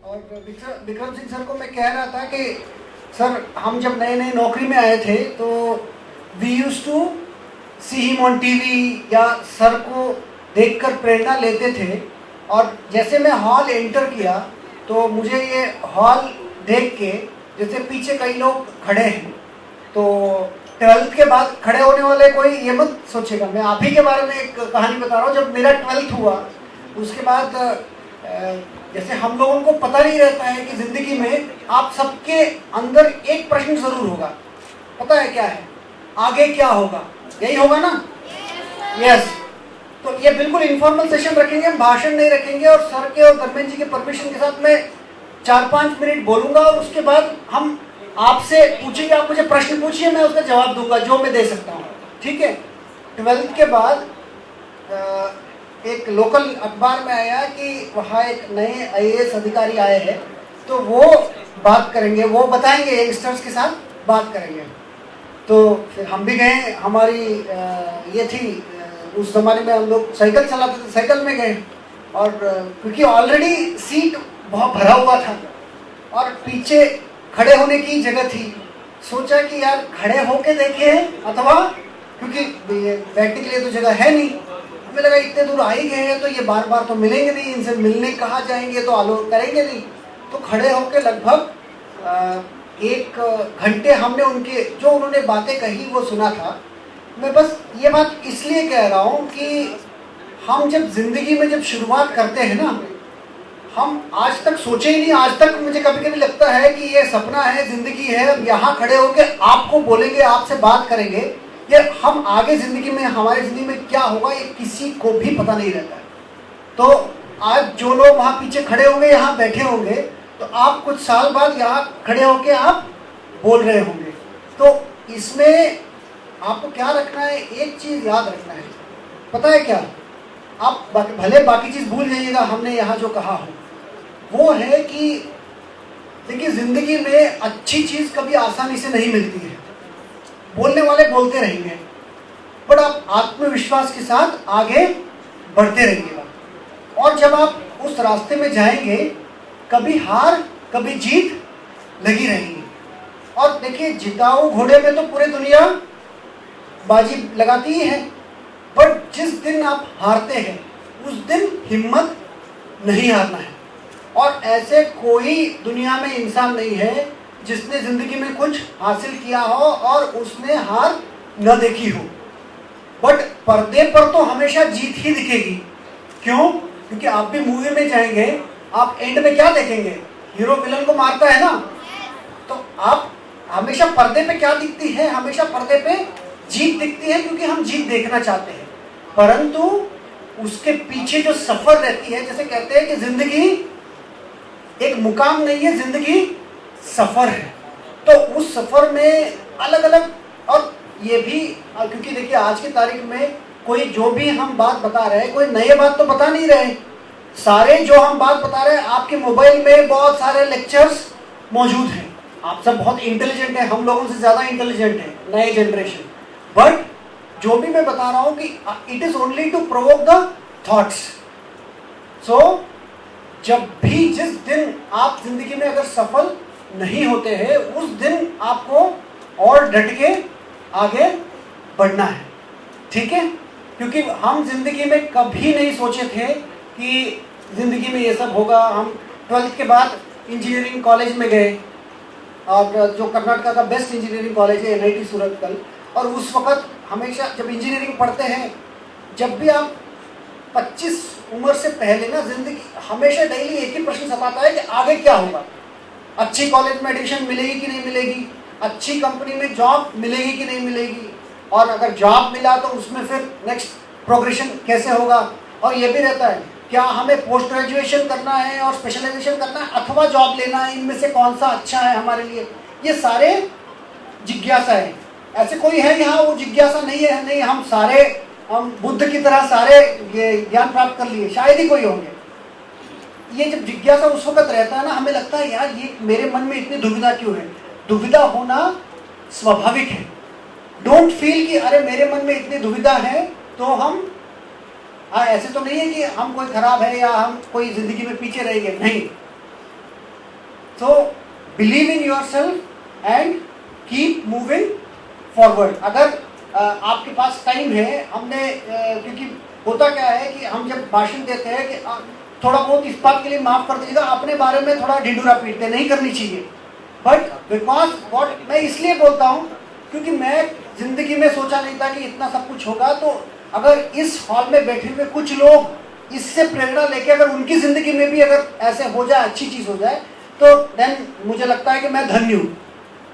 और विक्रम सिंह सर को मैं कह रहा था कि सर हम जब नए नए नौकरी में आए थे तो we use to see him on TV या सर को देखकर प्रेरणा लेते थे। और जैसे मैं हॉल एंटर किया तो मुझे ये हॉल देख के, जैसे पीछे कई लोग खड़े हैं, तो 12th के बाद खड़े होने वाले कोई ये मत सोचेगा, मैं आप ही के बारे में एक कहानी बता रहा हूँ। जब मेरा 12th हुआ उसके बाद जैसे हम लोगों को पता नहीं रहता है कि ज़िंदगी में आप सबके अंदर एक प्रश्न ज़रूर होगा, पता है क्या है? आगे क्या होगा? यही होगा ना? यस। तो ये बिल्कुल इनफॉर्मल सेशन रखेंगे, हम भाषण नहीं रखेंगे, और सर के और धर्मेंद्र जी के परमिशन के साथ मैं 4-5 मिनट बोलूँगा और उसके बाद हम आपसे पूछेंगे, आप मुझे प्रश्न पूछिए, मैं उसका जवाब दूंगा जो मैं दे सकता हूँ, ठीक है? 12th के बाद एक लोकल अखबार में आया कि वहाँ एक नए IAS अधिकारी आए हैं, तो वो बात करेंगे, वो बताएंगे, यंगस्टर्स के साथ बात करेंगे। तो फिर हम भी गए, हमारी ये थी, उस ज़माने में हम लोग साइकिल चलाते थे, साइकिल में गए, और क्योंकि ऑलरेडी सीट बहुत भरा हुआ था और पीछे खड़े होने की जगह थी, सोचा कि यार खड़े होके देखें, अथवा क्योंकि बैठने के लिए तो जगह है नहीं, हमें लगा इतने दूर आ ही गए हैं तो ये बार बार तो मिलेंगे नहीं, इनसे मिलने कहाँ जाएंगे, तो आलो करेंगे नहीं। तो खड़े होके लगभग 1 घंटे हमने उनके जो उन्होंने बातें कही वो सुना था। मैं बस ये बात इसलिए कह रहा हूँ कि हम जब ज़िंदगी में जब शुरुआत करते हैं ना, हम आज तक सोचे ही नहीं, आज तक मुझे कभी कभी लगता है कि ये सपना है, ज़िंदगी है, अब यहाँ खड़े होके आपको बोलेंगे, आपसे बात करेंगे, ये हम आगे ज़िंदगी में, हमारी ज़िंदगी में क्या होगा ये किसी को भी पता नहीं रहता है। तो आज जो लोग वहाँ पीछे खड़े होंगे, यहाँ बैठे होंगे, तो आप कुछ साल बाद यहाँ खड़े होके आप बोल रहे होंगे। तो इसमें आपको क्या रखना है, एक चीज़ याद रखना है, पता है क्या? आप भले बाकी चीज़ भूल जाइएगा, हमने यहाँ जो कहा हो वो है कि देखिए ज़िंदगी में अच्छी चीज़ कभी आसानी से नहीं मिलती है, बोलने वाले बोलते रहेंगे, बट आप आत्मविश्वास के साथ आगे बढ़ते रहिएगा, और जब आप उस रास्ते में जाएंगे कभी हार कभी जीत लगी रहेगी। और देखिए जिताऊ घोड़े में तो पूरी दुनिया बाजी लगाती ही है, बट जिस दिन आप हारते हैं उस दिन हिम्मत नहीं हारना है। और ऐसे कोई दुनिया में इंसान नहीं है जिसने ज़िंदगी में कुछ हासिल किया हो और उसने हार न देखी हो, बट पर्दे पर तो हमेशा जीत ही दिखेगी। क्यों? क्योंकि आप भी मूवी में जाएंगे, आप एंड में क्या देखेंगे? हीरो विलन को मारता है ना, तो आप हमेशा पर्दे पे क्या दिखती है? हमेशा पर्दे पे जीत दिखती है, क्योंकि हम जीत देखना चाहते हैं, परंतु उसके पीछे जो सफ़र रहती है, जैसे कहते हैं कि ज़िंदगी एक मुकाम नहीं है, ज़िंदगी सफ़र है। तो उस सफ़र में अलग अलग, और ये भी क्योंकि देखिए आज की तारीख में कोई जो भी हम बात बता रहे हैं, कोई नई बात तो बता नहीं रहे, सारे जो हम बात बता रहे हैं आपके मोबाइल में बहुत सारे लेक्चर्स मौजूद हैं। आप सब बहुत इंटेलिजेंट हैं, हम लोगों से ज़्यादा इंटेलिजेंट हैं, नए जनरेशन, बट जो भी मैं बता रहा हूँ कि it is only to provoke the thoughts. So जब भी जिस दिन आप जिंदगी में अगर सफल नहीं होते हैं, उस दिन आपको और डट के आगे बढ़ना है, ठीक है? क्योंकि हम जिंदगी में कभी नहीं सोचे थे कि जिंदगी में ये सब होगा। हम 12th के बाद इंजीनियरिंग कॉलेज में गए, और जो कर्नाटका का बेस्ट इंजीनियरिंग कॉलेज है NIT सूरतकल, और उस वक़्त हमेशा जब इंजीनियरिंग पढ़ते हैं, जब भी आप 25 उम्र से पहले ना, जिंदगी हमेशा डेली एक ही प्रश्न सताता है कि आगे क्या होगा, अच्छी कॉलेज में एडमिशन मिलेगी कि नहीं मिलेगी, अच्छी कंपनी में जॉब मिलेगी कि नहीं मिलेगी, और अगर जॉब मिला तो उसमें फिर नेक्स्ट प्रोग्रेशन कैसे होगा। और ये भी रहता है क्या हमें पोस्ट ग्रेजुएशन करना है और स्पेशलाइजेशन करना है, अथवा जॉब लेना है, इनमें से कौन सा अच्छा है हमारे लिए। ये सारे जिज्ञासा है। ऐसे कोई है यहाँ वो जिज्ञासा नहीं है? नहीं, हम बुद्ध की तरह सारे ये ज्ञान प्राप्त कर लिए, शायद ही कोई होंगे। ये जब जिज्ञासा उस वक्त रहता है ना, हमें लगता है यार ये मेरे मन में इतनी दुविधा क्यों है। दुविधा होना स्वाभाविक है। डोंट फील कि अरे मेरे मन में इतनी दुविधा है तो हम, हाँ ऐसे तो नहीं है कि हम कोई खराब है या हम कोई जिंदगी में पीछे रह गए, नहीं। So believe in yourself and keep moving forward. अगर आपके पास टाइम है, हमने क्योंकि होता क्या है कि हम जब भाषण देते हैं कि थोड़ा बहुत इस बात के लिए माफ कर दीजिएगा, अपने बारे में थोड़ा ढिंडूरा पीटते नहीं करनी चाहिए. बट बिकॉज वॉट मैं इसलिए बोलता हूँ क्योंकि मैं जिंदगी में सोचा नहीं था कि इतना सब कुछ होगा. तो अगर इस हॉल में बैठे हुए कुछ लोग इससे प्रेरणा लेके अगर उनकी जिंदगी में भी अगर ऐसे हो जाए, अच्छी चीज हो जाए, तो देन मुझे लगता है कि मैं धन्य हूँ.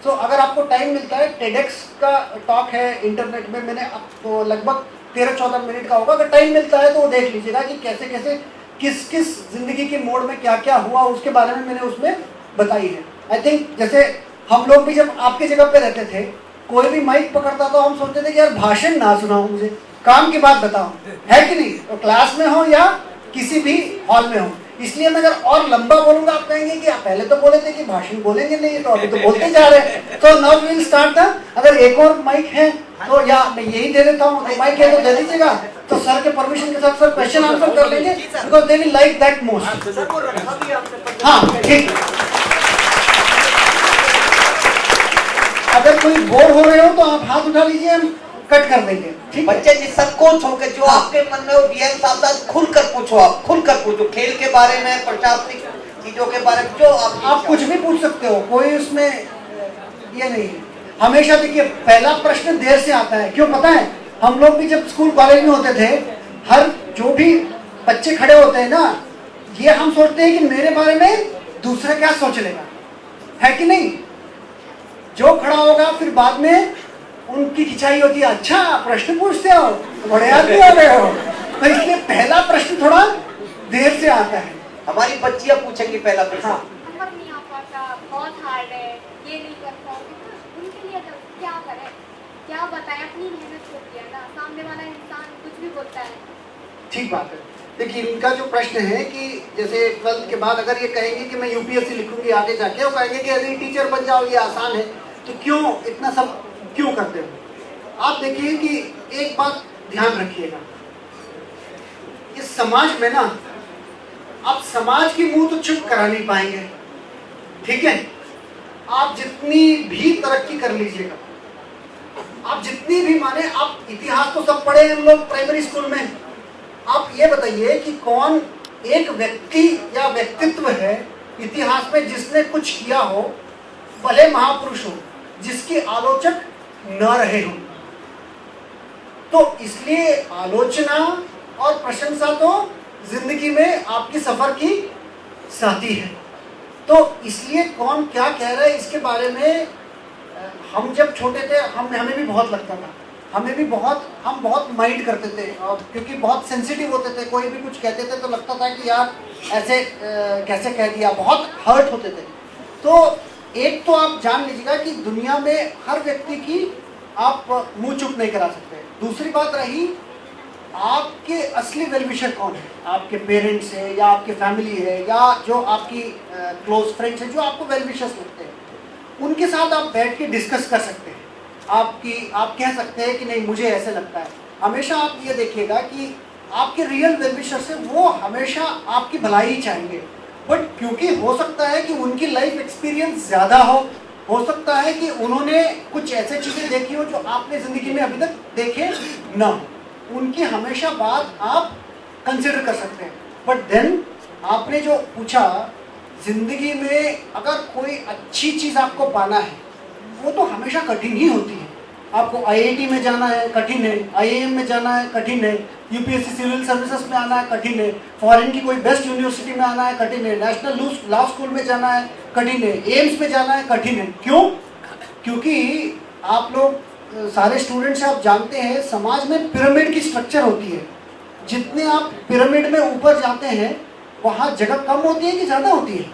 तो अगर आपको टाइम मिलता है, टेडेक्स का टॉक है इंटरनेट में, मैंने अब तो लगभग 13-14 मिनट का होगा. अगर टाइम मिलता है तो वो देख लीजिएगा कि कैसे कैसे किस किस जिंदगी के मोड़ में क्या क्या हुआ, उसके बारे में मैंने उसमें बताई है. आई थिंक जैसे हम लोग भी जब आपके जगह पे रहते थे, कोई भी माइक पकड़ता तो हम सोचते थे कि यार भाषण ना सुनाओ, मुझे काम की बात बताओ, है कि नहीं. तो क्लास में हो या किसी भी हॉल में हो. इसलिए मैं अगर और लंबा बोलूंगा आप कहेंगे कि आप पहले तो बोले थे कि भाषण बोलेंगे नहीं, तो अभी तो बोलते जा रहे हैं. तो now we will start the. अगर एक और माइक है तो या मैं यही दे देता हूँ, तो माइक है तो दे दीजिएगा. तो सर के परमिशन के साथ सर क्वेश्चन आंसर कर लेंगे, because they will like that most. हाँ ठीक. अगर कोई बोर हो रहे हो तो आप हाथ उठा लीजिए, हम कट कर देंगे. ठीक. बच्चे निसंकोच होकर जो आपके मन में हो डीएम साहब से खुलकर पूछो, आप खुलकर पूछो, खेल के बारे में, प्रशासनिक चीजों के बारे में, जो आप कुछ भी पूछ सकते हो, कोई उसमें ये नहीं है. हमेशा देखिए पहला प्रश्न देर से आता है. क्यों पता है? हम लोग भी जब स्कूल कॉलेज में होते थे, हर जो भी बच्चे खड़े होते हैं ना, ये हम सोचते हैं कि मेरे बारे में दूसरा क्या सोच लेगा, है कि नहीं. जो खड़ा होगा फिर बाद में उनकी खिंचाई होती है, अच्छा प्रश्न पूछते हो, बड़े आदमी हो रहे हो. तो इसलिए पहला प्रश्न थोड़ा देर से आता है. हमारी बच्चियां पूछेंगी पहला प्रश्न. हाँ. नंबर नहीं आ पाता, बहुत हार्ड है, ये नहीं कर पाओगे, तो उनके लिए क्या करें, क्या बताएं. अपनी मेहनत होती है ना, सामने वाला इंसान कुछ भी बोलता है. ठीक बात है. देखिए इनका जो प्रश्न है कि जैसे 12th के बाद अगर ये कहेंगे कि मैं यूपीएससी लिखूंगी आगे जाके, वो कहेंगे कि यदि टीचर बन जाओ ये आसान है, तो क्यों इतना सब क्यों करते हो. आप देखिए कि एक बात ध्यान रखिएगा, इस समाज में ना आप समाज की मुंह तो चुप करा नहीं पाएंगे. ठीक है. आप जितनी भी तरक्की कर लीजिएगा, आप जितनी भी माने, आप इतिहास तो सब पढ़े हम लोग प्राइमरी स्कूल में. आप ये बताइए कि कौन एक व्यक्ति या व्यक्तित्व है इतिहास में जिसने कुछ किया हो, भले महापुरुष हो, जिसकी आलोचक न रहे हो. तो इसलिए आलोचना और प्रशंसा तो जिंदगी में आपकी सफर की साथी है. तो इसलिए कौन क्या कह रहा है इसके बारे में हम जब छोटे थे हमें भी बहुत लगता था, हम बहुत माइंड करते थे, और क्योंकि बहुत सेंसिटिव होते थे. कोई भी कुछ कहते थे तो लगता था कि यार ऐसे कैसे कह दिया, बहुत हर्ट होते थे. तो एक तो आप जान लीजिएगा कि दुनिया में हर व्यक्ति की आप मुंह चुप नहीं करा सकते. दूसरी बात रही, आपके असली वेलविशर कौन है, आपके पेरेंट्स है या आपके फैमिली है या जो आपकी क्लोज फ्रेंड्स हैं जो आपको वेलविशर्स लगते हैं, उनके साथ आप बैठ के डिस्कस कर सकते हैं. आप कह सकते हैं कि नहीं मुझे ऐसे लगता है. हमेशा आप ये देखिएगा कि आपके रियल वेलविशर्स है वो हमेशा आपकी भलाई ही चाहेंगे. बट क्योंकि हो सकता है कि उनकी लाइफ एक्सपीरियंस ज़्यादा हो सकता है कि उन्होंने कुछ ऐसे चीज़ें देखी हो जो आपने ज़िंदगी में अभी तक देखे ना हो, उनकी हमेशा बात आप कंसिडर कर सकते हैं. बट देन आपने जो पूछा, ज़िंदगी में अगर कोई अच्छी चीज़ आपको पाना है वो तो हमेशा कठिन ही होती है. आपको आईआईटी में जाना है, कठिन है. आईआईएम में जाना है, कठिन है. यूपीएससी सिविल सर्विसेज में आना है, कठिन है. फॉरेन की कोई बेस्ट यूनिवर्सिटी में आना है, कठिन है. नेशनल लॉ स्कूल में जाना है, कठिन है. एम्स में जाना है, कठिन है. क्यों? क्योंकि आप लोग सारे स्टूडेंट्स आप जानते हैं समाज में पिरामिड की स्ट्रक्चर होती है. जितने आप पिरामिड में ऊपर जाते हैं वहाँ जगह कम होती है कि ज़्यादा होती है?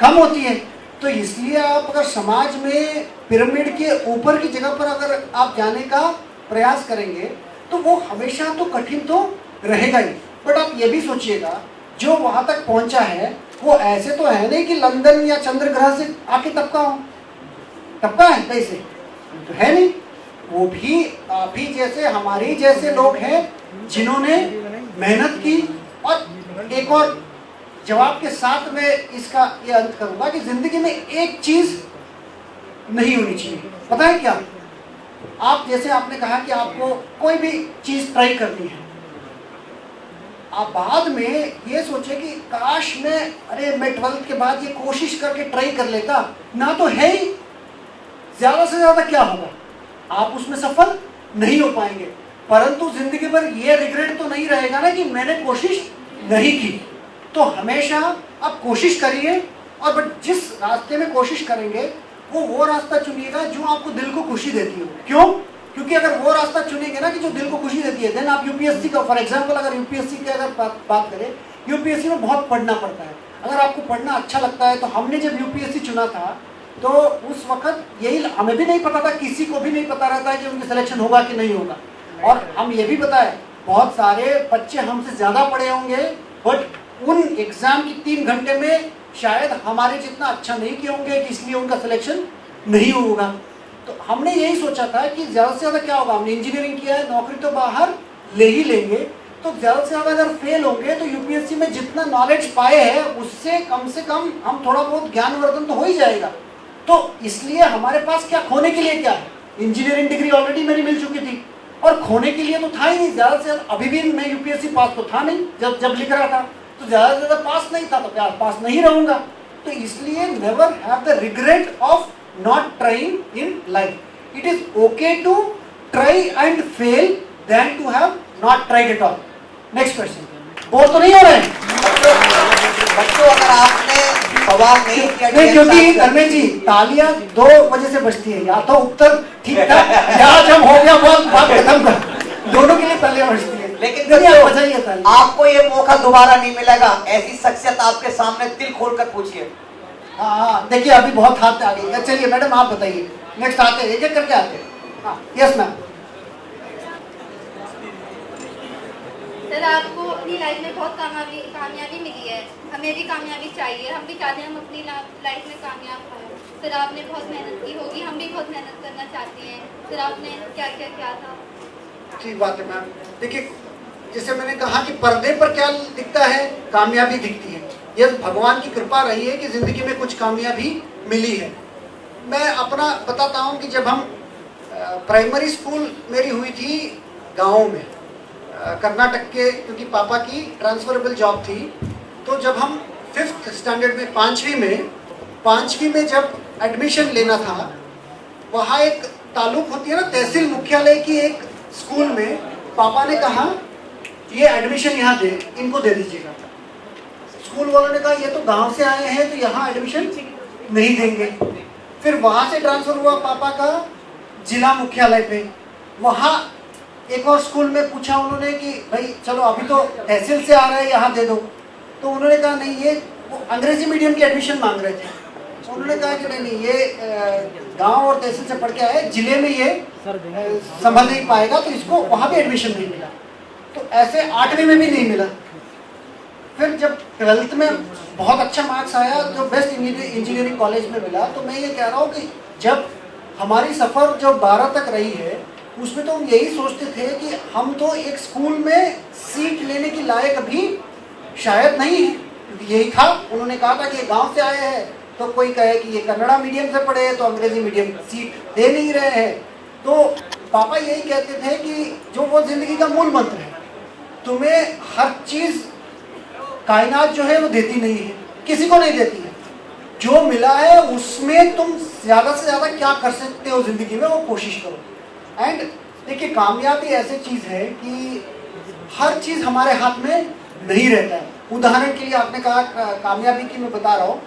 कम होती है. तो इसलिए आप अगर समाज में पिरामिड के ऊपर की जगह पर अगर आप जाने का प्रयास करेंगे तो वो हमेशा तो कठिन तो रहेगा ही. बट आप ये भी सोचिएगा जो वहाँ तक पहुँचा है वो ऐसे तो है नहीं कि लंदन या चंद्रग्रह से आके टपका हो. टपका है कैसे? तो है नहीं. वो भी आप ही जैसे हमारे जैसे लोग हैं जिन्होंने मेहनत की. और एक और जवाब के साथ मैं इसका ये अंत करूंगा कि जिंदगी में एक चीज नहीं होनी चाहिए। पता है क्या? आप जैसे आपने कहा कि आपको कोई भी चीज ट्राई करनी है, आप बाद में ये सोचे कि काश मैं 12th के बाद ये कोशिश करके ट्राई कर लेता, ना तो है ही, ज्यादा से ज्यादा क्या होगा, आप उसमें सफल नहीं हो पाएंगे। परंतु जिंदगी भर ये रिग्रेट तो नहीं रहेगा ना कि मैंने कोशिश नहीं की। तो हमेशा आप कोशिश करिए, और बट जिस रास्ते में कोशिश करेंगे वो रास्ता चुनिएगा जो आपको दिल को खुशी देती हो। क्यों? क्योंकि अगर वो रास्ता चुनेंगे ना कि जो दिल को खुशी देती है, देन आप यूपीएससी का, फॉर एग्जांपल अगर यूपीएससी की अगर बात करें, यूपीएससी में बहुत पढ़ना पड़ता है। अगर आपको पढ़ना अच्छा लगता है, तो हमने जब यूपीएससी चुना था तो उस वक्त यही, हमें भी नहीं पता था, किसी को भी नहीं पता रहता है कि उनकी सिलेक्शन होगा कि नहीं होगा। और हम ये भी पता है बहुत सारे बच्चे हमसे ज़्यादा पढ़े होंगे, बट उन एग्ज़ाम की 3 घंटे में शायद हमारे जितना अच्छा नहीं किए होंगे कि इसलिए उनका सिलेक्शन नहीं होगा। तो हमने यही सोचा था कि ज़्यादा से ज़्यादा क्या होगा, हमने इंजीनियरिंग किया है, नौकरी तो बाहर ले ही लेंगे, तो ज़्यादा से ज़्यादा अगर फेल होंगे तो यूपीएससी में जितना नॉलेज पाए हैं उससे कम से कम हम थोड़ा बहुत ज्ञानवर्धन तो हो ही जाएगा। तो इसलिए हमारे पास क्या खोने के लिए क्या है, इंजीनियरिंग डिग्री ऑलरेडी मेरी मिल चुकी थी, और खोने के लिए तो था ही नहीं ज़्यादा से ज़्यादा। अभी भी मैं यूपीएससी पास तो था नहीं, जब लिख रहा था तो ज़्यादा से ज़्यादा पास नहीं था, तो क्या पास नहीं रहूँगा। तो इसलिए never have the regret of not trying in life. It is okay to try and fail than to have not tried at all. Next question. Bore तो नहीं हो रहे हैं बच्चों? अगर आपने सवाल नहीं किया, नहीं, क्योंकि धर्मेंद्र जी तालियां 2 वजह से बजती है, या तो उत्तर ठीक था या जब हो गया बात खत्म कर, दोनों के लिए तालियां बजती है। लेकिन बजाइए तालियां। आपको ये मौका दोबारा नहीं मिलेगा। ऐसी शख्सियत आपके सामने दिल खोलकर पूछिए। हाँ, देखिए अभी बहुत हाथ आ गई। चलिए मैडम आप बताइए, नेक्स्ट आते हैं, एक एक करके आते हैं। हाँ, यस मैम। सर आपको अपनी लाइफ में बहुत कामयाबी मिली है, हमें भी कामयाबी चाहिए, हम भी चाहते हैं हम अपनी लाइफ में कामयाब हों। सर आपने बहुत मेहनत की होगी, हम भी बहुत मेहनत करना चाहते हैं। सर आपने क्या क्या किया था? ठीक बात है मैम। देखिए जैसे मैंने कहा कि पर्दे पर क्या दिखता है, कामयाबी दिखती है। ये भगवान की कृपा रही है कि ज़िंदगी में कुछ कामयाबी मिली है। मैं अपना बताता हूँ कि जब हम प्राइमरी स्कूल मेरी हुई थी गाँव में, कर्नाटक के, क्योंकि पापा की ट्रांसफरेबल जॉब थी, तो जब हम 5th स्टैंडर्ड में, 5वीं में जब एडमिशन लेना था, वहाँ एक ताल्लुक होती है ना, तहसील मुख्यालय की एक स्कूल में पापा ने कहा ये एडमिशन यहाँ इनको दे दीजिएगा। स्कूल वालों ने कहा ये तो गांव से आए हैं तो यहाँ एडमिशन नहीं देंगे। फिर वहाँ से ट्रांसफ़र हुआ पापा का जिला मुख्यालय पे, वहाँ एक और स्कूल में पूछा उन्होंने कि भाई चलो अभी तो तहसील से आ रहे हैं यहाँ दे दो, तो उन्होंने कहा नहीं, ये वो अंग्रेजी मीडियम की एडमिशन मांग रहे थे। उन्होंने कहा कि नहीं ये गांव और तहसील से पढ़ के आया है, जिले में ये संभल नहीं पाएगा, तो इसको वहाँ भी एडमिशन नहीं मिला। तो ऐसे 8वीं में भी नहीं मिला। फिर जब 12th में बहुत अच्छा मार्क्स आया, जो बेस्ट इंजीनियरिंग कॉलेज में मिला, तो मैं ये कह रहा हूँ कि जब हमारी सफ़र जो 12 तक रही है, उसमें तो हम यही सोचते थे कि हम तो एक स्कूल में सीट लेने की लायक भी शायद नहीं, यही था। उन्होंने कहा था कि गांव से आए हैं, तो कोई कहे कि ये कन्नड़ा मीडियम से पढ़े हैं तो अंग्रेजी मीडियम सीट दे नहीं रहे हैं। तो पापा यही कहते थे कि जो वो ज़िंदगी का मूल मंत्र है, तुम्हें हर चीज़ कायनात जो है वो देती नहीं है, किसी को नहीं देती है। जो मिला है उसमें तुम ज़्यादा से ज़्यादा क्या कर सकते हो ज़िंदगी में, वो कोशिश करो। एंड देखिए कामयाबी ऐसी चीज़ है कि हर चीज़ हमारे हाथ में नहीं रहता है। उदाहरण के लिए आपने कहा कामयाबी की, मैं बता रहा हूँ,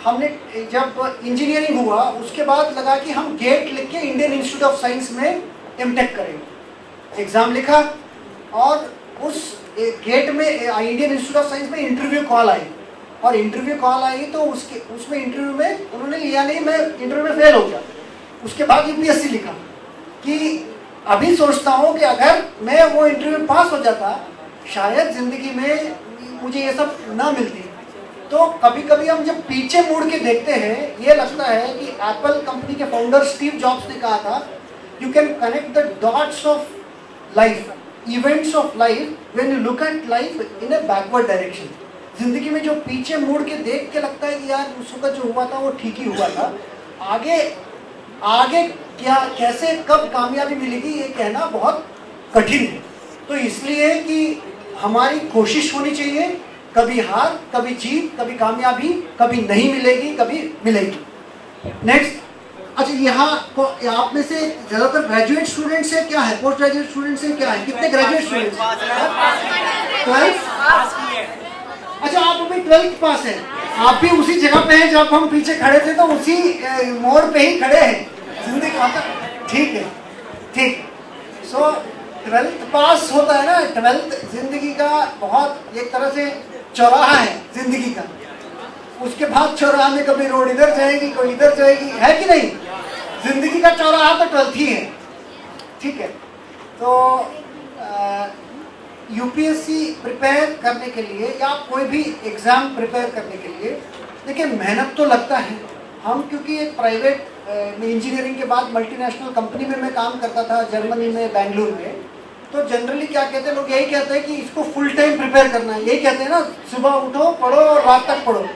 हमने जब इंजीनियरिंग हुआ उसके बाद लगा कि हम गेट लिख के इंडियन इंस्टीट्यूट ऑफ साइंस में एमटेक करेंगे। एग्ज़ाम लिखा और उस गेट में इंडियन इंस्टीट्यूट ऑफ साइंस में इंटरव्यू कॉल आई, और इंटरव्यू कॉल आई तो उसमें इंटरव्यू में उन्होंने लिया नहीं, मैं इंटरव्यू में फेल हो गया। उसके बाद यूपीएससी लिखा कि अभी सोचता हूँ कि अगर मैं वो इंटरव्यू पास हो जाता, शायद ज़िंदगी में मुझे ये सब ना मिलती। तो कभी कभी हम जब पीछे मुड़ के देखते हैं, ये लगता है कि एप्पल कंपनी के फाउंडर स्टीव जॉब्स ने कहा था, you can connect the dots of life, events of life when you look at life in A backward direction. जिंदगी में जो पीछे मुड़ के देख के लगता है कि यार उस वक्त जो हुआ था वो ठीक ही हुआ था, आगे आगे क्या कैसे कब कामयाबी मिलेगी ये कहना बहुत कठिन है। तो इसलिए कि हमारी कोशिश होनी चाहिए, कभी हार कभी जीत, कभी कामयाबी, कभी नहीं मिलेगी कभी मिलेगी। नेक्स्ट, अच्छा यहाँ आप में से ज़्यादातर ग्रेजुएट स्टूडेंट्स है, क्या है पोस्ट ग्रेजुएट स्टूडेंट्स है, क्या है, कितने ग्रेजुएट स्टूडेंट्स? 12th? अच्छा आप अभी 12th पास है, आप भी उसी जगह पे हैं जब हम पीछे खड़े थे, तो उसी मोड़ पे ही खड़े हैं जिंदगी का। ठीक है, ठीक। सो 12th पास होता है ना, 12th जिंदगी का बहुत एक तरह से चौराहा है जिंदगी का। उसके बाद चौराहा में कभी रोड इधर जाएगी कोई इधर जाएगी, है कि नहीं? जिंदगी का चौराहा तो 12th ही है। ठीक है, तो यूपीएससी प्रिपेयर करने के लिए या कोई भी एग्ज़ाम प्रिपेयर करने के लिए देखिए मेहनत तो लगता है। हम क्योंकि एक प्राइवेट इंजीनियरिंग के बाद मल्टीनेशनल कंपनी में मैं काम करता था जर्मनी में, बेंगलुरु में, तो जनरली क्या कहते हैं लोग, यही कहते हैं कि इसको फुल टाइम प्रिपेयर करना है, यही कहते हैं ना, सुबह उठो पढ़ो और रात तक पढ़ो।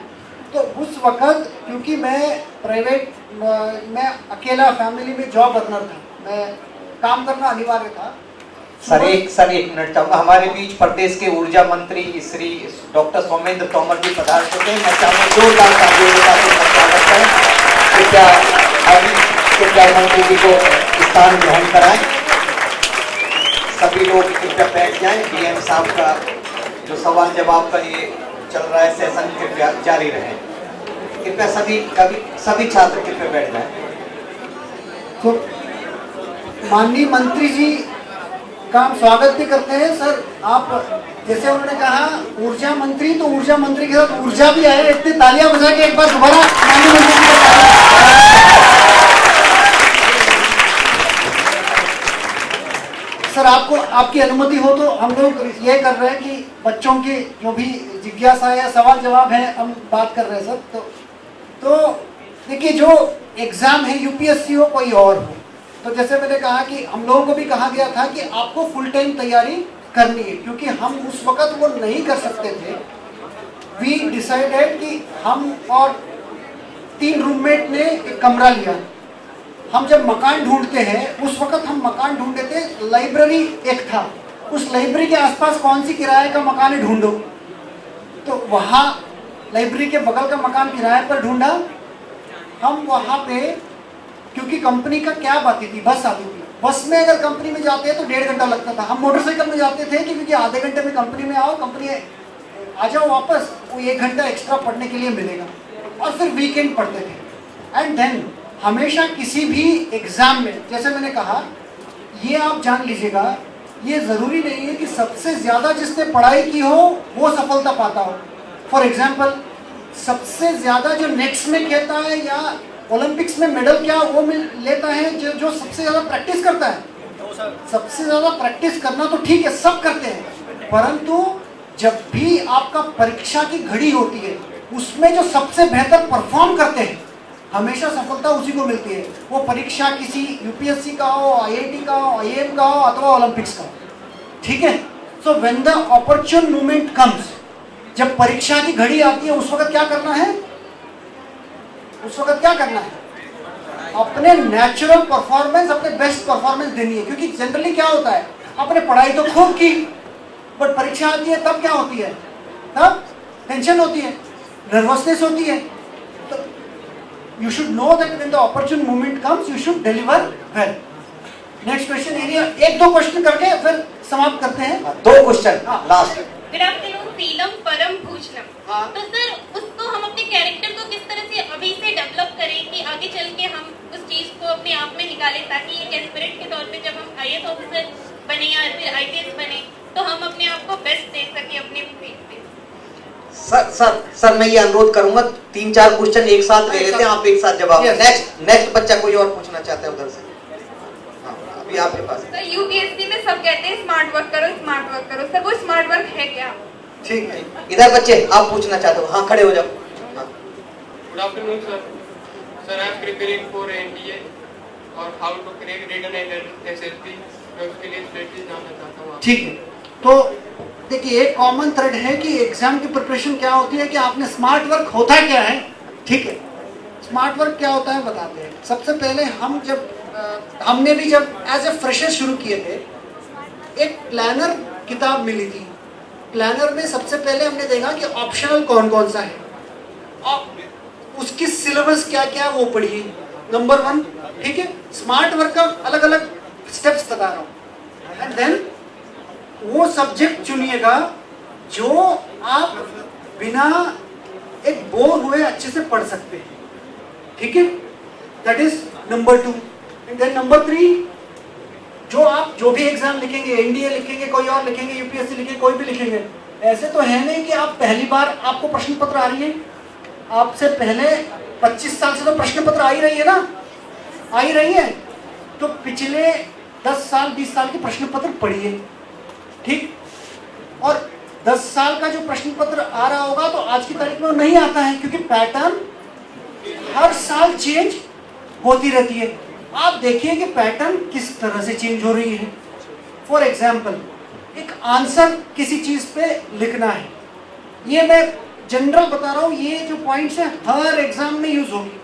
तो उस वक़्त क्योंकि मैं प्राइवेट, मैं अकेला फैमिली में जॉब अर्नर था, मैं काम करना अनिवार्य था। सर एक मिनट चाहूँगा, हमारे बीच प्रदेश के ऊर्जा मंत्री श्री डॉक्टर सोमेंद्र तोमर जी पधार चुके हैं। मैं चाहूँगा जोरदार तालियों के साथ उनका स्वागत करें। कृपया मंत्री जी को स्थान ग्रहण कराएं। सभी लोग कृपया बैठ जाएं। डीएम साहब का जो सवाल जवाब का ये चल रहा है सेशन कृपया जारी रहे। कृपया सभी छात्र कृपया बैठ जाएं। तो माननीय मंत्री जी का हम स्वागत भी करते हैं। सर आप जैसे उन्होंने कहा ऊर्जा मंत्री, तो ऊर्जा मंत्री के साथ ऊर्जा भी आए, इतनी तालियां बजा के एक बार दोबारा माननीय मंत्री जी का। सर आपको आपकी अनुमति हो तो हम लोग ये कर रहे हैं कि बच्चों की जो भी जिज्ञासा या सवाल जवाब है हम बात कर रहे हैं सर। तो देखिए जो एग्ज़ाम है यूपीएससी हो कोई और हो, तो जैसे मैंने कहा कि हम लोगों को भी कहा गया था कि आपको फुल टाइम तैयारी करनी है, क्योंकि हम उस वक़्त वो नहीं कर सकते थे। वी डिसाइडेड कि हम और 3 रूममेट ने एक कमरा लिया। हम जब मकान ढूंढते हैं उस वक़्त हम मकान ढूंढते थे, लाइब्रेरी एक था, उस लाइब्रेरी के आसपास कौन सी किराए का मकान है ढूंढो, तो वहाँ लाइब्रेरी के बगल का मकान किराए पर ढूंढा। हम वहाँ पे क्योंकि कंपनी का कैब आती थी, बस आती थी, बस में अगर कंपनी में जाते हैं तो 1.5 घंटा लगता था। हम मोटरसाइकिल में जाते थे क्योंकि आधे घंटे में कंपनी में आओ, कंपनी आ जाओ वापस, वो 1 घंटा एक्स्ट्रा पढ़ने के लिए मिलेगा। और फिर वीकेंड पढ़ते थे। एंड देन हमेशा किसी भी एग्ज़ाम में, जैसे मैंने कहा, ये आप जान लीजिएगा, ये ज़रूरी नहीं है कि सबसे ज़्यादा जिसने पढ़ाई की हो वो सफलता पाता हो। फॉर एग्जाम्पल सबसे ज़्यादा जो नेक्स्ट में कहता है या ओलंपिक्स में मेडल क्या वो लेता है जो सबसे ज़्यादा प्रैक्टिस करता है। सबसे ज़्यादा प्रैक्टिस करना तो ठीक है, सब करते हैं, परंतु जब भी आपका परीक्षा की घड़ी होती है उसमें जो सबसे बेहतर परफॉर्म करते हैं हमेशा सफलता उसी को मिलती है। वो परीक्षा किसी यूपीएससी का हो, आईआईटी का हो, आईएएम का हो अथवा ओलंपिक्स का हो। ठीक है, so when the opportune moment comes, जब परीक्षा की घड़ी आती है उस वक्त क्या करना है, उस वक्त क्या करना है, अपने नेचुरल परफॉर्मेंस, अपने बेस्ट परफॉर्मेंस देनी है। क्योंकि जनरली क्या होता है, आपने पढ़ाई तो खूब की बट परीक्षा आती है तब क्या होती है, तब टेंशन होती है, नर्वसनेस होती है। तो you should know that when the opportune moment comes you should deliver well. Next question area 1-2 question करके फिर समाप्त करते हैं। 2 question last. Good afternoon, Seelam परम भूषणम। तो सर उसको हम अपने कैरेक्टर को किस तरह से अभी से डेवलप करें कि आगे चल के हम उस चीज को अपने आप में निकालें, ताकि एक एस्पिरेंट के तौर पे जब हम आईएएस ऑफिसर बने या फिर आईपीएस बने तो हम अपने आप को बेस्ट दे सके अपने फील्ड पे। सर मैं ये अनुरोध करूंगा 3-4 क्वेश्चन एक साथ ले लेते हैं, आप एक साथ जवाब। नेक्स्ट बच्चा कोई और पूछना चाहता है उधर से? हाँ, अभी आपके पास। सर यूपीएससी में सब कहते हैं स्मार्ट वर्क करो, स्मार्ट वर्क करो, सर वो स्मार्ट वर्क है क्या? ठीक है, इधर बच्चे आप पूछना चाहते हो? हाँ, खड़े हो जाओ। Good afternoon sir. Sir I am preparing for NDA और how to crack written SSB, मैं उसके लिए स्ट्रेटजी जानना चाहता हूँ। ठीक है, तो देखिए एक कॉमन थ्रेड है कि एग्जाम की प्रिपरेशन क्या होती है कि आपने स्मार्ट वर्क होता क्या है, ठीक है। स्मार्ट वर्क क्या होता है बताते हैं। सबसे पहले हमने भी जब एज ए फ्रेशर शुरू किए थे, एक प्लानर किताब मिली थी। प्लानर में सबसे पहले हमने देखा कि ऑप्शनल कौन कौन सा है और उसकी सिलेबस क्या क्या वो पढ़िए, नंबर 1, ठीक है। स्मार्ट वर्क का अलग अलग स्टेप्स बता रहा हूँ। एंड देन वो सब्जेक्ट चुनिएगा जो आप बिना एक बोर हुए अच्छे से पढ़ सकते हैं, ठीक है। That is number 2। And then number 3, जो भी एग्जाम लिखेंगे, एनडीए लिखेंगे, कोई और लिखेंगे, यूपीएससी लिखेंगे, कोई भी लिखेंगे, ऐसे तो है नहीं कि आप पहली बार आपको प्रश्न पत्र आ रही है। आपसे पहले 25 साल से तो प्रश्न पत्र आ ही रही है ना, आ ही रही है। तो पिछले 10 साल 20 साल के प्रश्न पत्र पढ़िए, ठीक। और 10 साल का जो प्रश्न पत्र आ रहा होगा तो आज की तारीख में वो नहीं आता है, क्योंकि पैटर्न हर साल चेंज होती रहती है। आप देखिए कि पैटर्न किस तरह से चेंज हो रही है। फॉर एग्जाम्पल, एक आंसर किसी चीज पे लिखना है, ये मैं जनरल बता रहा हूँ, ये जो पॉइंट्स है हर एग्जाम में यूज होगी।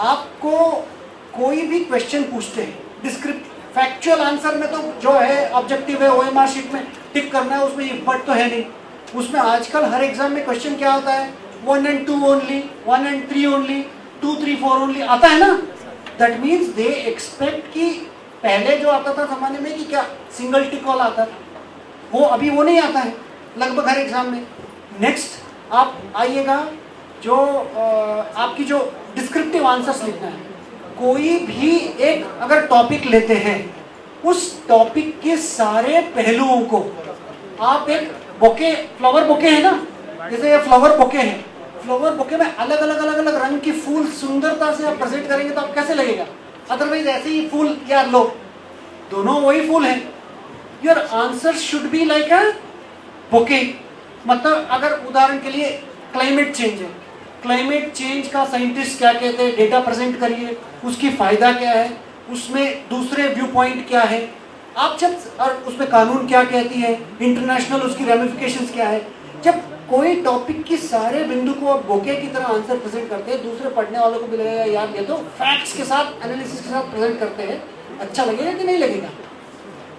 आपको कोई भी क्वेश्चन पूछते हैं, डिस्क्रिप्टिव फैक्चुअल आंसर में तो जो है ऑब्जेक्टिव है, ओएमआर शीट में टिक करना है, उसमें ये बट तो है नहीं। उसमें आजकल हर एग्जाम में क्वेश्चन क्या होता है, 1 and 2 only, 1 and 3 only, 2 3 4 only आता है ना। दैट मीन्स दे एक्सपेक्ट कि पहले जो आता था जमाने में कि क्या सिंगल टिक वाला आता था, वो अभी वो नहीं आता है लगभग हर एग्जाम में। नेक्स्ट आप आइएगा, जो आपकी जो डिस्क्रिप्टिव आंसर्स लिखना है, कोई भी एक अगर टॉपिक लेते हैं, उस टॉपिक के सारे पहलुओं को आप एक बोके, फ्लावर बोके है ना, जैसे ये फ्लावर बोके है, फ्लावर बोके में अलग अलग रंग की फूल सुंदरता से आप प्रेजेंट करेंगे तो आप कैसे लगेगा। अदरवाइज ऐसे ही फूल यार लो, दोनों वही फूल है। Your answer should be like a bouquet. मतलब अगर उदाहरण के लिए क्लाइमेट चेंज है, क्लाइमेट चेंज का साइंटिस्ट क्या कहते हैं, डेटा प्रेजेंट करिए, उसकी फायदा क्या है, उसमें दूसरे व्यू पॉइंट क्या है, आप जब, और उसमें कानून क्या कहती है, इंटरनेशनल उसकी रेमिफिकेशंस क्या है। जब कोई टॉपिक की सारे बिंदु को आप बोके की तरह आंसर प्रेजेंट करते हैं, दूसरे पढ़ने वालों को भी लगेगा यार ये तो फैक्ट्स के साथ, एनालिसिस के साथ प्रेजेंट करते हैं, अच्छा लगेगा कि नहीं लगेगा,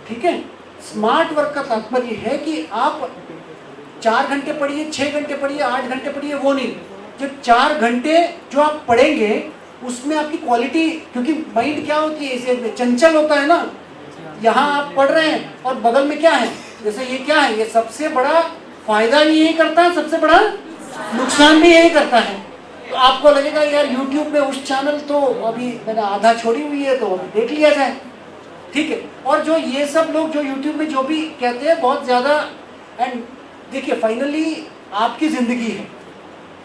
ठीक है। स्मार्ट वर्क का तात्पर्य है कि आप 4 घंटे पढ़िए, 6 घंटे पढ़िए, 8 घंटे पढ़िए, वो नहीं। जब 4 घंटे जो आप पढ़ेंगे उसमें आपकी क्वालिटी, क्योंकि माइंड क्या होती है इसे चंचल होता है ना, यहाँ आप पढ़ रहे हैं और बगल में क्या है, जैसे ये क्या है, ये सबसे बड़ा फायदा भी यही करता है, सबसे बड़ा नुकसान भी यही करता है। तो आपको लगेगा यार यूट्यूब में उस चैनल तो अभी मैंने आधा छोड़ी हुई है तो अभी देख लिया जाए, ठीक है। और जो ये सब लोग जो यूट्यूब में जो भी कहते हैं बहुत ज़्यादा, एंड देखिए फाइनली आपकी ज़िंदगी है,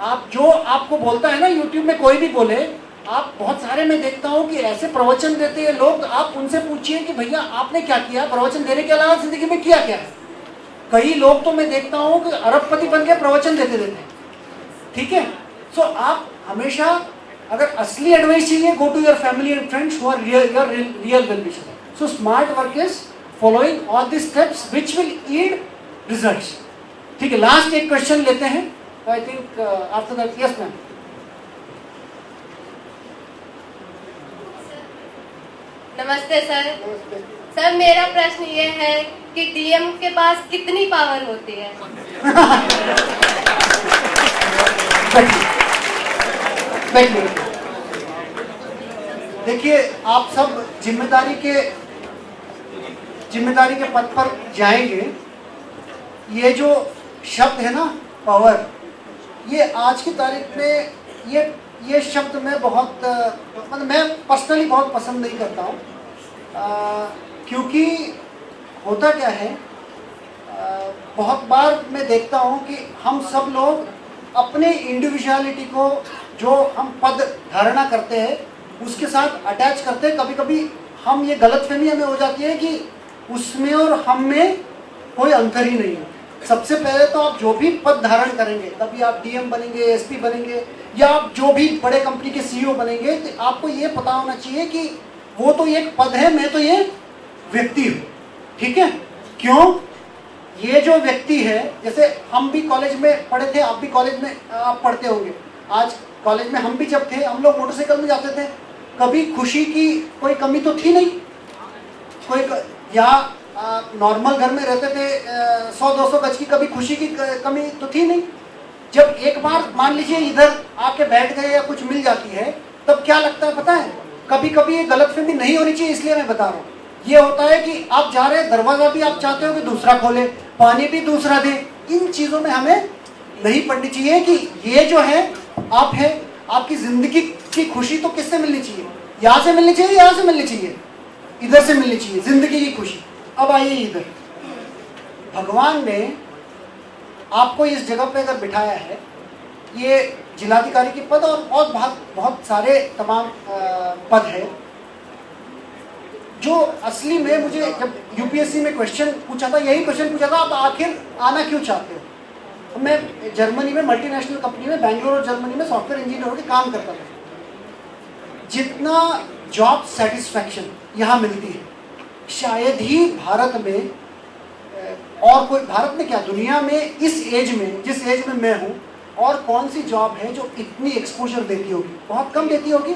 आप जो आपको बोलता है ना यूट्यूब में कोई भी बोले, आप बहुत सारे मैं देखता हूँ कि ऐसे प्रवचन देते हैं लोग, आप उनसे पूछिए कि भैया आपने क्या किया, प्रवचन देने के अलावा ज़िंदगी में किया क्या है। कई लोग तो मैं देखता हूँ कि अरबपति बन के प्रवचन देते हैं, ठीक है। सो आप हमेशा अगर असली एडवाइस चाहिए, go to your family and friends who are real well wisher. So smart work is following all the steps which will yield results, ठीक है। लास्ट एक क्वेश्चन लेते हैं, I think after that, yes ma'am. नमस्ते sir. Sir मेरा प्रश्न ये है कि डीएम के पास कितनी पावर होती है? देखिए आप सब जिम्मेदारी के पद पर जाएंगे। ये जो शब्द है ना पावर, ये आज की तारीख में ये शब्द मैं बहुत मतलब मैं पर्सनली बहुत पसंद नहीं करता हूँ, क्योंकि होता क्या है, बहुत बार मैं देखता हूँ कि हम सब लोग अपने इंडिविजुअलिटी को जो हम पद धारणा करते हैं उसके साथ अटैच करते हैं। कभी कभी हम ये गलतफहमी हमें हो जाती है कि उसमें और हम में कोई अंतर ही नहीं है। सबसे पहले तो आप जो भी पद धारण करेंगे, तभी आप डीएम बनेंगे, एसपी बनेंगे, या आप जो भी बड़े कंपनी के सीईओ बनेंगे, तो आपको ये पता होना चाहिए कि वो तो एक पद है, मैं तो ये व्यक्ति हूँ, ठीक है। क्यों? ये जो व्यक्ति है, जैसे हम भी कॉलेज में पढ़े थे, आप भी कॉलेज में आप पढ़ते होंगे, आज कॉलेज में हम भी जब थे, हम लोग मोटरसाइकिल में जाते थे, कभी खुशी की कोई कमी तो थी नहीं, या नॉर्मल घर में रहते थे 100-200 गज की, कभी खुशी की कमी तो थी नहीं। जब एक बार मान लीजिए इधर आके बैठ गए या कुछ मिल जाती है, तब क्या लगता है पता है? कभी कभी ये गलतफहमी नहीं होनी चाहिए, इसलिए मैं बता रहा हूँ। ये होता है कि आप जा रहे हैं, दरवाजा भी आप चाहते हो कि दूसरा खोले, पानी भी दूसरा दे। इन चीजों में हमें नहीं पड़नी चाहिए कि ये जो है आप है, आपकी जिंदगी की खुशी तो किससे मिलनी चाहिए? यहाँ से मिलनी चाहिए, यहाँ से मिलनी चाहिए, इधर से मिलनी चाहिए जिंदगी की खुशी। अब आइए इधर, भगवान ने आपको इस जगह पे अगर बिठाया है, ये जिलाधिकारी की पद और बहुत सारे तमाम पद है, जो असली में मुझे जब यूपीएससी में क्वेश्चन पूछा था, यही क्वेश्चन पूछा था, आप आखिर आना क्यों चाहते हो? मैं जर्मनी में मल्टीनेशनल कंपनी में, बैंगलोर और जर्मनी में सॉफ्टवेयर इंजीनियर होकर काम करता था। जितना जॉब सेटिस्फैक्शन यहाँ मिलती है, शायद ही भारत में और कोई, भारत में क्या दुनिया में इस एज में, जिस एज में मैं हूँ, और कौन सी जॉब है जो इतनी एक्सपोजर देती होगी? बहुत कम देती होगी।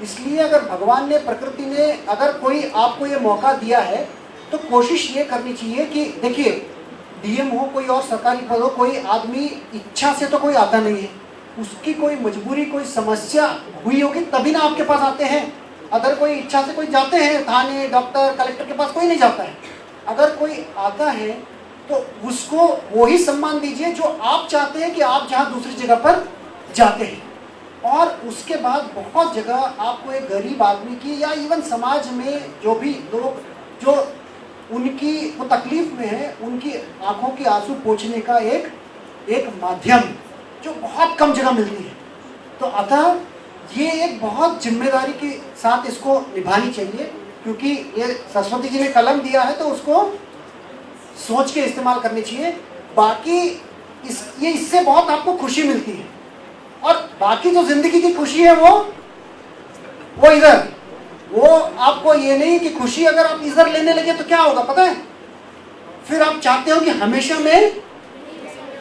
इसलिए अगर भगवान ने, प्रकृति ने अगर कोई आपको ये मौका दिया है, तो कोशिश ये करनी चाहिए कि देखिए, डीएम हो, कोई और सरकारी पद हो, कोई आदमी इच्छा से तो कोई आता नहीं है, उसकी कोई मजबूरी, कोई समस्या हुई होगी तभी ना आपके पास आते हैं। अगर कोई इच्छा से कोई जाते हैं थाने, डॉक्टर, कलेक्टर के पास कोई नहीं जाता है। अगर कोई आता है तो उसको वही सम्मान दीजिए जो आप चाहते हैं कि आप जहाँ दूसरी जगह पर जाते हैं। और उसके बाद बहुत जगह आपको एक गरीब आदमी की, या इवन समाज में जो भी लोग जो उनकी वो तकलीफ में है, उनकी आंखों की आंसू पोंछने का एक माध्यम जो बहुत कम जगह मिलती है। तो अतः ये एक बहुत जिम्मेदारी के साथ इसको निभानी चाहिए, क्योंकि ये सरस्वती जी ने कलम दिया है, तो उसको सोच के इस्तेमाल करनी चाहिए। बाकी ये इससे बहुत आपको खुशी मिलती है, और बाकी जो जिंदगी की खुशी है वो इधर, वो आपको ये नहीं कि खुशी अगर आप इधर लेने लगे तो क्या होगा पता है? फिर आप चाहते हो कि हमेशा मैं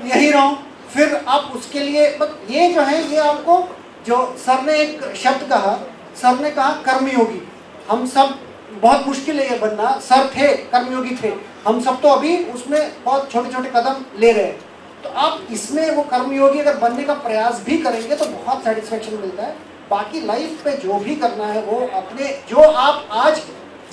यही रहूं, फिर आप उसके लिए ये जो है, ये आपको, जो सर ने एक शब्द कहा, सर ने कहा कर्मयोगी। हम सब, बहुत मुश्किल है ये बनना, सर थे कर्मयोगी थे, हम सब तो अभी उसमें बहुत छोटे छोटे कदम ले रहे हैं। तो आप इसमें वो कर्मयोगी अगर बनने का प्रयास भी करेंगे तो बहुत सेटिस्फेक्शन मिलता है। बाकी लाइफ पे जो भी करना है वो अपने, जो आप आज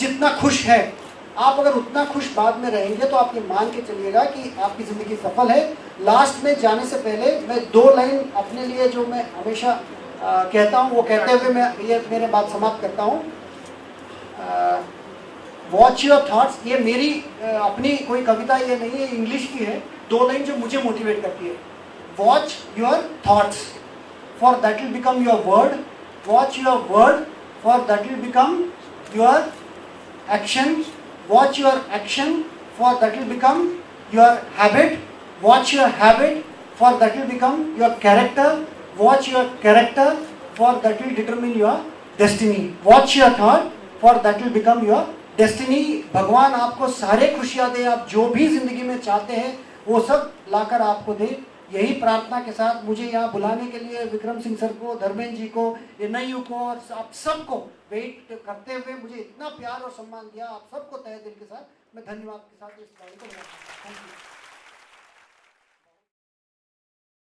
जितना खुश है, आप अगर उतना खुश बाद में रहेंगे तो आप ये मान के चलिएगा कि आपकी ज़िंदगी सफल है। लास्ट में जाने से पहले मैं 2 लाइन अपने लिए जो मैं हमेशा कहता हूँ, वो कहते हुए मैं ये मेरे बात समाप्त करता हूँ। वॉच योर थॉट्स, ये मेरी अपनी कोई कविता ये नहीं है, इंग्लिश की है। 2 लाइन जो मुझे मोटिवेट करती है। Watch your thoughts for that will become your word, watch your word for that will become your action, watch your action for that will become your habit, watch your habit for that will become your character, watch your character for that will determine your destiny, watch your thought for that will become your destiny. भगवान आपको सारे खुशियाँ दे, आप जो भी जिंदगी में चाहते हैं वो सब लाकर आपको दे। यही प्रार्थना के साथ मुझे यहाँ बुलाने के लिए विक्रम सिंह सर को, धर्मेंद्र जी को, एनआईयू को और आप सबको वेट करते हुए मुझे इतना प्यार और सम्मान दिया, आप सबको तहे दिल के साथ मैं धन्यवाद के साथ इस गाड़ी को